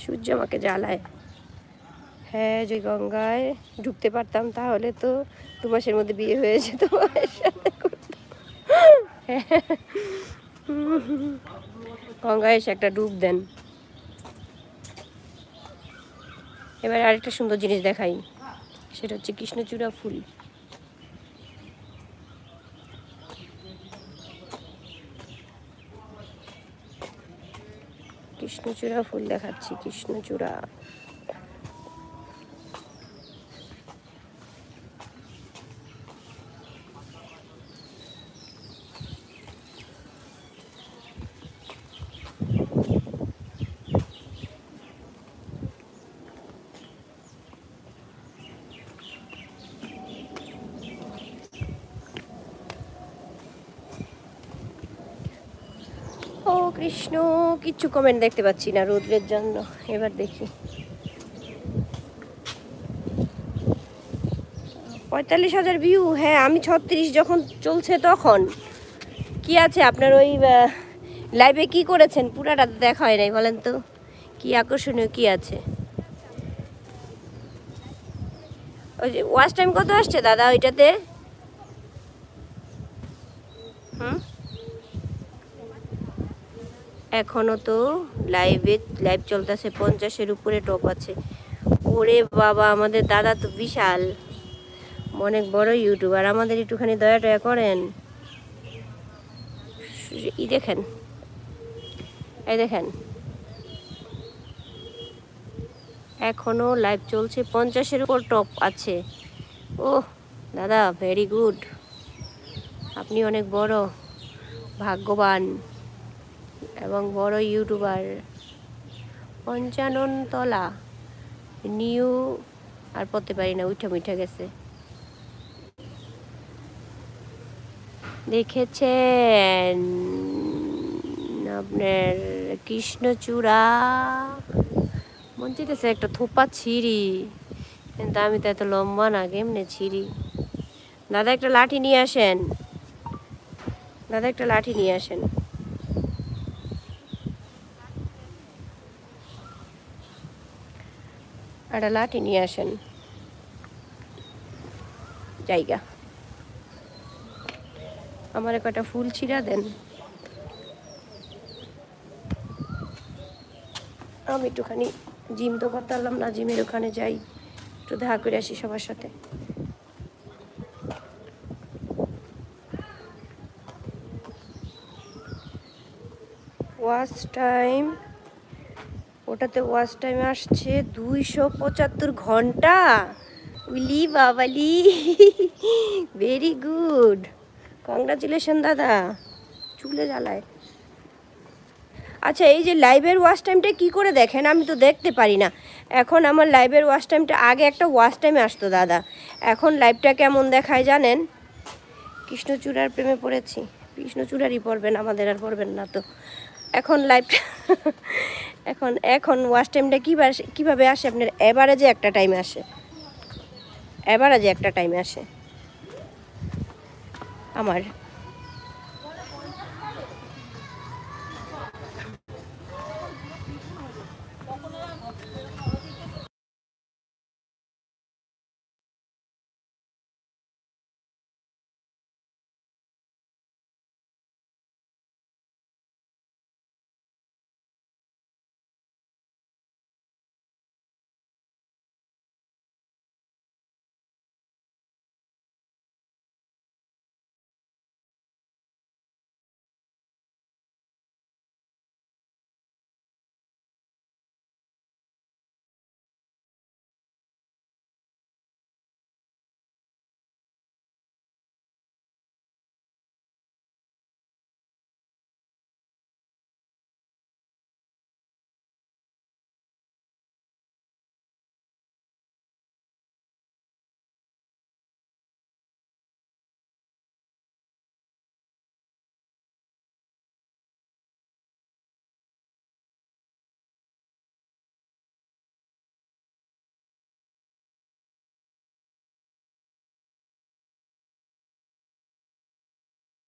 সূর্য আমাকে জ্বালায়। হ্যাঁ, যদি গঙ্গায় ঢুকতে পারতাম তাহলে তো 2 মাসের মধ্যে বিয়ে হয়ে যেত মায়ের সাথে। গঙ্গায় এসে একটা ডুব দেন। এবার আরেকটা সুন্দর জিনিস দেখাই, সেটা হচ্ছে কৃষ্ণচূড়া ফুল। কৃষ্ণচূড়া ফুল দেখাচ্ছি, কৃষ্ণচূড়া। ও কৃষ্ণ, কিচ্ছু কমেন্ট দেখতে পাচ্ছি না রৌদ্রের জন্য। এবার দেখি 45,000 ভিউ। হ্যাঁ, আমি 36 যখন চলছে তখন কি আছে আপনার ওই লাইভে কি করেছেন পুরাটা দেখা হয় নাই, বলেন তো কি আকর্ষণীয় কি আছে? ওই যে ওয়াচ টাইম কত আসছে দাদা ওইটাতে? এখনো তো লাইভ চলতেছে, 50-এর উপরে টপ আছে। ওরে বাবা, আমাদের দাদা তো বিশাল অনেক বড় ইউটিউবার। আমাদের একটুখানি দয়া টয়া করেন। এই দেখেন, এই দেখেন, এখনো লাইভ চলছে, 50-এর উপর টপ আছে। ওহ দাদা, ভেরি গুড, আপনি অনেক বড় ভাগ্যবান এবং বড় ইউটিউবার। 55 তলা নিউ আর পড়তে পারি না, উঠে গেছে। দেখেছেন আপনার কৃষ্ণচূড়া? মন চাইতেছে একটা থোপা ছিঁড়ি, কিন্তু আমি তো এত লম্বা না, কেমনে ছিঁড়ি? দাদা একটা লাঠি নিয়ে আসেন, দাদা একটা লাঠি নিয়ে আসেন। একটা লাঠি নিয়ে আসেন জায়গা। আমার কটা ফুল ছিঁড়া দেন, আমি একটুখানি জিম তো করতে পারলাম না, জিমের ওখানে যাই, একটু দেখা করে আসি সবার সাথে। ওয়াচ টাইম, ওটাতে ওয়াচ টাইম আসছে 275 ঘন্টা। উলি বাবালি, ভেরি গুড, কংগ্রাচুলেশন দাদা, চুলে জ্বালায়। আচ্ছা, এই যে লাইভের ওয়াচ টাইমটা কি করে দেখেন? আমি তো দেখতে পারি না এখন আমার লাইভের ওয়াচ টাইমটা। আগে একটা ওয়াচ টাইমে আসতো দাদা, এখন লাইভটা কেমন দেখায় জানেন? কৃষ্ণচূড়ার প্রেমে পড়েছি, কৃষ্ণচূড়ারই পড়বেন, আমাদের আর পড়বেন না তো। এখন লাইভটা এখন ওয়াচ টাইমটা কীভাবে আসে আপনার? এভারেজে একটা টাইমে আসে, এভারেজে একটা টাইমে আসে আমার।